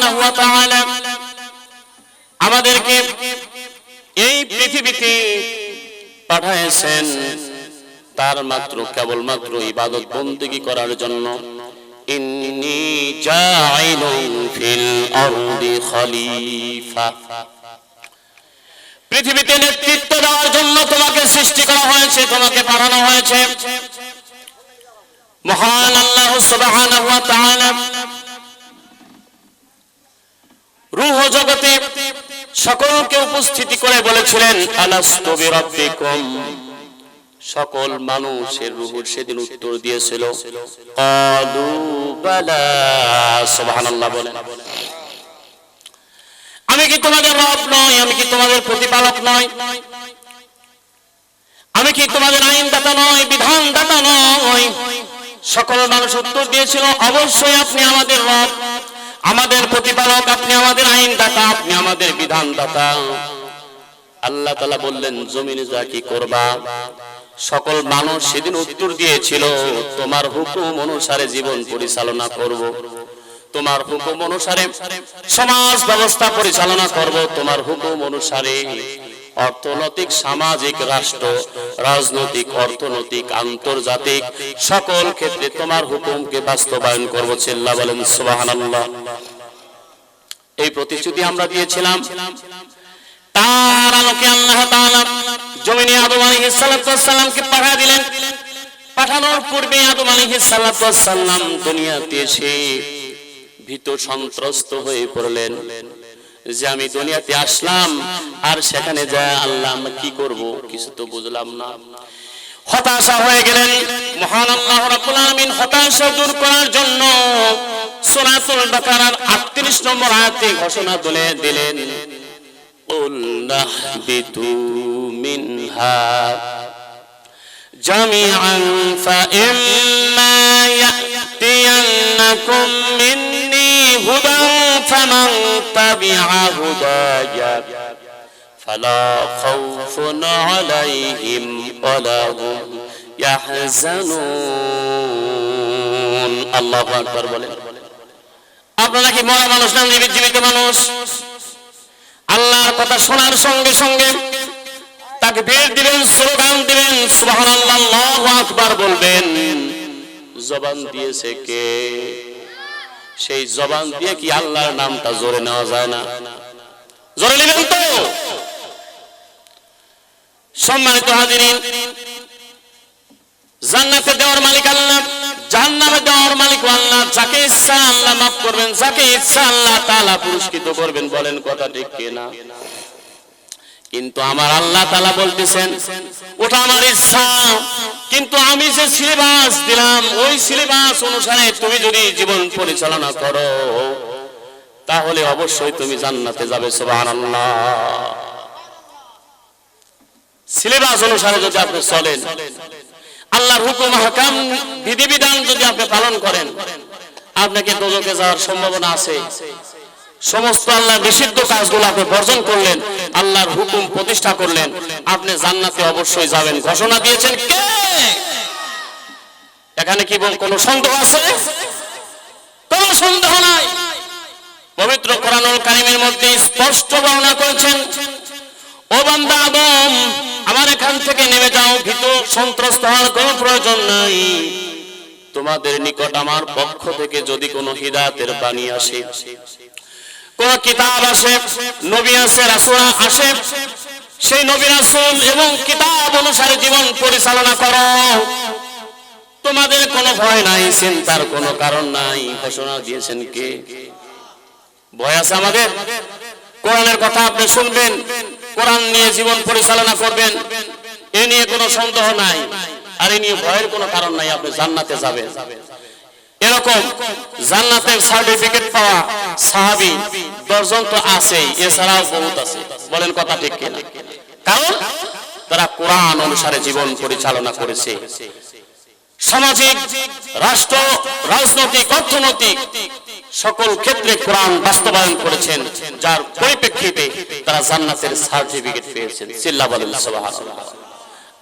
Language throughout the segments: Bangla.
সুবহানাহু ওয়া তাআলা আমাদেরকে এই পৃথিবীতে পাঠাইছেন তার মাত্র কেবলমাত্র ইবাদত বন্দেগী করার জন্য। ইন্নী জাইলুন ফিল আরদি খলিফা, পৃথিবীতে নেতৃত্ব দেওয়ার জন্য তোমাকে সৃষ্টি করা হয়েছে, তোমাকে পাঠানো হয়েছে। মহান আল্লাহ সুবহানাহু ওয়া তাআলা রূহ জগতে সকলকে উপস্থিতি করে বলেছিলেন আলাস্তু বিরাব্বিকুম। সকল মানুষের রূহ সেদিন উত্তর দিয়েছিল ক্বালু বালা। সুবহানাল্লাহ বলেন, আমি কি তোমাদের রব নই? আমি কি তোমাদের প্রতিপালক নই? আমি কি তোমাদের আইনদাতা নই, বিধানদাতা নই? সকল মানুষ উত্তর দিয়েছিল অবশ্যই আপনি আমাদের রব, আমাদের প্রতিপালক, আপনি আমাদের আইনদাতা, আপনি আমাদের বিধানদাতা। আল্লাহ তাআলা বললেন জমিনে যা কি করবা? সকল মানুষ সেদিন উত্তর দিয়েছিল তোমার হুকুম অনুসারে জীবন পরিচালনা করব, তোমার হুকুম অনুসারে সমাজ ব্যবস্থা পরিচালনা করব, তোমার হুকুম অনুসারে অর্থনৈতিক, সামাজিক, রাষ্ট্র, রাজনৈতিক, অর্থনৈতিক, আন্তর্জাতিক সকল ক্ষেত্রে তোমার হুকুমকে বাস্তবায়ন করব। চিল্লা বলেন সুবহানাল্লাহ। এই প্রতিশ্রুতি আমরা দিয়েছিলাম। তার আলোকে আল্লাহ তাআলা জমিনে আদম আলাইহিস সালাতু ওয়াস সালামকে পাঠিয়ে দিলেন। পাঠানোর পূর্বে আদম আলাইহিস সালাতু ওয়াস সালাম দুনিয়াতে এসে ভীত সন্ত্রস্ত হয়ে পড়লেন যে আমি দুনিয়াতে আসলাম আর সেখানে যা আল্লাহ আমরা কি করব কিছু তো বুঝলাম না। হতাশা হয়ে গেলেন। মহান আল্লাহ রাব্বুল আলামিন হতাশা দূর করার জন্য সূরাতুল বাকারার 38 নম্বর আয়াতে ঘোষণা দিলেন কুল নাহবিতু মিনহা জামিআন ফাইম্মা ইয়াতিয়ান্নাকুম মিন্নী হুদান ফামান তাবিআ হুদায়া ফালা খাউফুন আলাইহিম ওয়ালা হুম ইয়াহজানুন। আল্লাহু আকবার বলেন। আপনারা কি মরা মানুষ না জীবিত মানুষ? আল্লাহর কথা শোনার সঙ্গে সঙ্গে তাকবীর দিবেন, স্লোগান দিবেন, সুবহানাল্লাহ, আল্লাহু আকবার বলবেন। জবান দিয়েছে কে? সেই জবান দিয়ে কি আল্লাহর নামটা জোরে নেওয়া যায় না? জোরে নেবেন তো? সম্মানিত হাজিরিন, জান্নাতে দেওয়ার মালিক আল্লাহ, জাহান্নামে দেওয়ার মালিক আল্লাহ। যাকে ইচ্ছা আল্লাহ মাফ করবেন, যাকে ইচ্ছা আল্লাহ তাআলা পুরস্কৃত করবেন। বলেন কথা ঠিক কি না? কিন্তু আমার আল্লাহ তাআলা বলতেছেন ওটা আমার ইচ্ছা, কিন্তু আমি যে সিলেবাস দিলাম ওই সিলেবাস অনুসারে তুমি যদি জীবন পরিচালনা করো তাহলে অবশ্যই তুমি জান্নাতে যাবে। সুবহানাল্লাহ। সিলেবাস অনুসারে যদি আপনি চলেন, আল্লাহর হুকুম হাকাম বিধিবিধান যদি আপনি পালন করেন, আপনাকে দোজখে যাওয়ার সম্ভাবনা আছে। সমস্ত আল্লাহর নিষিদ্ধ কাজগুলো আপনি বর্জন করলেন, আল্লাহর হুকুম প্রতিষ্ঠা করলেন, আপনি জান্নাতে অবশ্যই যাবেন। ঘোষণা দিয়েছেন কে? এখানে কি কোনো সন্দেহ আছে? কোনো সন্দেহ নাই। পবিত্র কোরআনুল কারীমের মধ্যে স্পষ্ট বর্ণনা করেছেন ও বান্দা আদম, আমার এখান থেকে নেমে যাও, ভীত সন্ত্রস্ত হওয়ার কোনো প্রয়োজন নাই। তোমাদের নিকট আমার পক্ষ থেকে যদি কোনো হিদায়াতের বাণী আসে, কোন কিতাব আসে, নবী আসে, রাসূল আসে, সেই নবী রাসূল এবং কিতাব অনুসারে জীবন পরিচালনা করো। তোমাদের কোনো ভয় নাই, চিন্তার কোনো কারণ নাই। ঘোষণা দিয়েছেন কে? ভয় আছে আমাদের? কোরআনের কথা আপনি শুনবেন, কোরআন নিয়ে জীবন পরিচালনা করবেন, এ নিয়ে কোনো সন্দেহ নাই, আর এ নিয়ে ভয়ের কোনো কারণ নাই। আপনি জান্নাতে যাবেন। এরকম জান্নাতের সার্টিফিকেট পাওয়া সাহাবী 10 জন তো আছেই, এছাড়াও বহুত আছে। বলেন কথা ঠিক কিনা? কারণ তারা কোরআন অনুসারে জীবন পরিচালনা করেছে। সামাজিক, রাষ্ট্র, রাজনৈতিক, অর্থনৈতিক সকল ক্ষেত্রে কোরআন বাস্তবায়ন করেছেন, যার পরিপ্রেক্ষিতে তারা জান্নাতের সার্টিফিকেট পেয়েছেন। চিল্লা বলেন সুবহানাল্লাহ।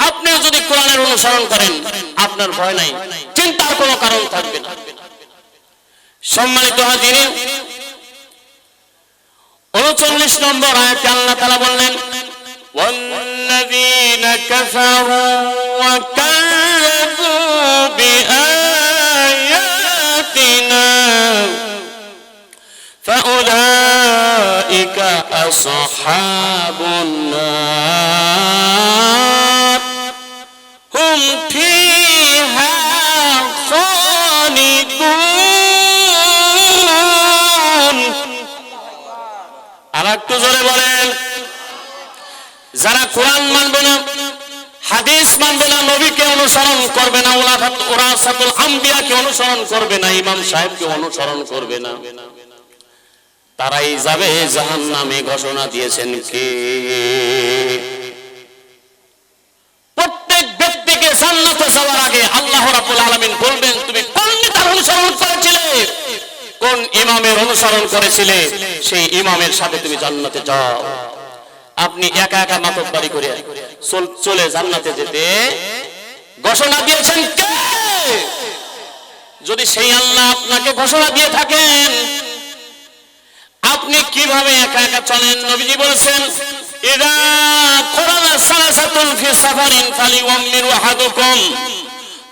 আপনি যদি কোরআনের অনুসরণ করেন আপনার ভয় নাই, চিন্তার কোনো কারণ থাকবে না। সম্মানিত হাজিরিন, 39 নম্বর আয়াতে আল্লাহ তাআলা বললেন ওয়াল্লাযীনা কাফারু ওয়া কাযযাবু বিআয়াতিনা ফাউলাইকা আসহাবুন নার হুম ফিহা খালিদুন। আর একটু জোরে বলেন, যারা কোরআন মানবে না, হাদিস মানবে না, নবীকে অনুসরণ করবে না, ওরাসাতুল আম্বিয়াকে অনুসরণ করবে না, ইমাম সাহেবকে অনুসরণ করবে না, তারাই যাবে জাহান্নামে। ঘোষণা দিয়েছেন কে? প্রত্যেক ব্যক্তিকে জান্নাতে যাওয়ার আগে আল্লাহ রাব্বুল আলামিন বলবেন তুমি কোন নেতার অনুসরণ করেছিলে, কোন ইমামের অনুসরণ করেছিলে, সেই ইমামের সাথে তুমি জান্নাতে যাও। আপনি একা একা মাতব্বরি করে চলে জান্নাতে যেতে ঘোষণা দিয়েছেন কে? যদি সেই আল্লাহ আপনাকে ঘোষণা দিয়ে থাকেন, আপনি কিভাবে একা একা চলেন? নবীজি বলেছেন ইদা কুরানা সালাসাতুন ফি সাফারিন ফালিউমিরু আহাদুকুম,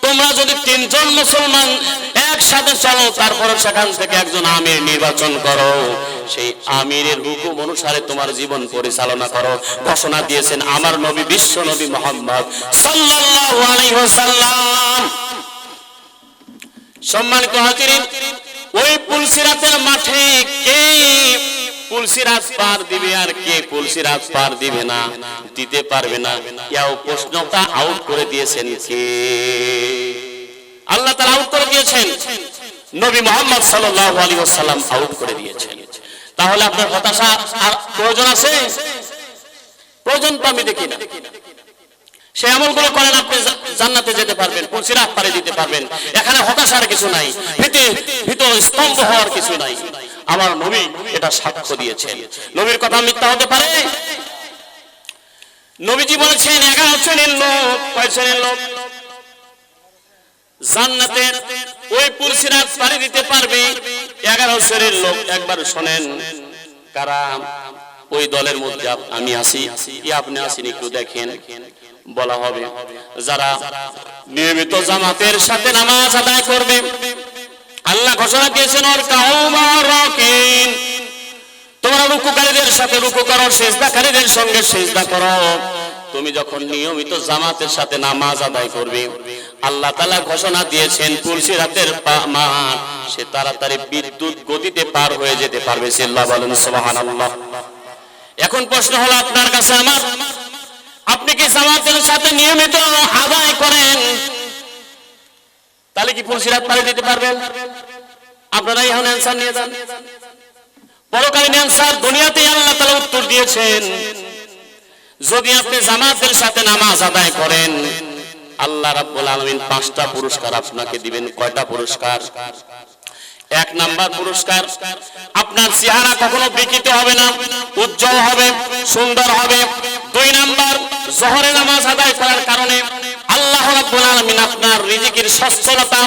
তোমরা যদি তিনজন মুসলমান একসাথে চলো, তারপরে সেখান থেকে একজন আমির নির্বাচন করো, সেই আমিরের হুকুম অনুসারে তোমার জীবন পরিচালনা করো। ঘোষণা দিয়েছেন আমার নবী, বিশ্ব নবী মুহাম্মদ সাল্লাল্লাহু আলাইহি ওয়াসাল্লাম। সম্মানিত হাজিরিন, ওই পুলসিরাতের মাঠে কে পুলসিরাত পার দিবে আর কে পুলসিরাত পার দিবে না, দিতে পারবে না, এই প্রশ্নটা আউট করে দিয়েছেন কে? আল্লাহ তাআলা আউট করে দিয়েছেন, নবী মুহাম্মদ সাল্লাল্লাহু আলাইহি ওয়াসাল্লাম আউট করে দিয়েছেন। তাহলে আপনার হতাশা আর প্রয়োজন আছে? প্রয়োজন তো আমি দেখি না। সে আমলগুলো করেন, আপনি জান্নাতে যেতে পারবেন, পুলসিরাত পারে দিতে পারবেন। এখানে হতাশার কিছু নাই, ভীত স্তম্ভ হওয়ার কিছু নাই। আমার নবী এটা সাক্ষ্য দিয়েছেন। নবীর কথা মিথ্যা হতে পারে? নবীজি বলেছেন 11 শ্রেণীর লোক, কয় শ্রেণীর লোক জান্নাতের ওই পুলসিরাত পাড়ি দিতে পারবে? 11 শ্রেণীর লোক। একবার শুনেন কারা ওই দলের মধ্যে আমি আছি, আপনি আছেন, একটু দেখেন। বলা হবে যারা নিয়মিত জামাতের সাথে নামাজ আদায় করবে। আল্লাহ ঘোষণা দিয়েছেন ওর কাউমা রাকিন, তোমরা রুকুকারীদের সাথে রুকু করো, সিজদাকারীদের সঙ্গে সিজদা করো। তুমি যখন নিয়মিত জামাতের সাথে নামাজ আদায় করবে, আল্লাহ তাআলা ঘোষণা দিয়েছেন পুলসিরাতের মাঠ সে তাড়াতাড়ি বিদ্যুৎ গতিতে পার হয়ে যেতে পারবে। আল্লাহ বলেন সুবহানাল্লাহ। এখন প্রশ্ন হলো আপনার কাছে আমার, আপনি কি জামাতের সাথে নিয়মিত আদায় করেন? তাহলে কি পুলসিরাত পাড়ি দিতে পারবেন? আপনারা এখন অ্যানসার নিয়ে যান। পরকালীন অ্যানসার দুনিয়াতেই আল্লাহ তাআলা উত্তর দিয়েছেন। যদি আপনি জামাতের সাথে নামাজ আদায় করেন, আল্লাহ রাব্বুল আলামিন 5টা পুরস্কার আপনাকে দিবেন। কয়টা পুরস্কার? 1 নাম্বার পুরস্কার, আপনার চেহারা কখনো বিকৃত হবে না, উজ্জ্বল হবে, সুন্দর হবে। 2 নাম্বার, জোহরে নামাজ আদায় করার কারণে আল্লাহ রাব্বুল আলামিন আপনার রিজিকের সচ্ছলতা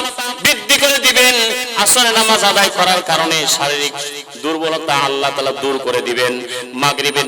বৃদ্ধি করে দিবেন। আসরে নামাজ আদায় করার কারণে শারীরিক দুর্বলতা আল্লাহ তাআলা দূর করে দিবেন। মাগরিবের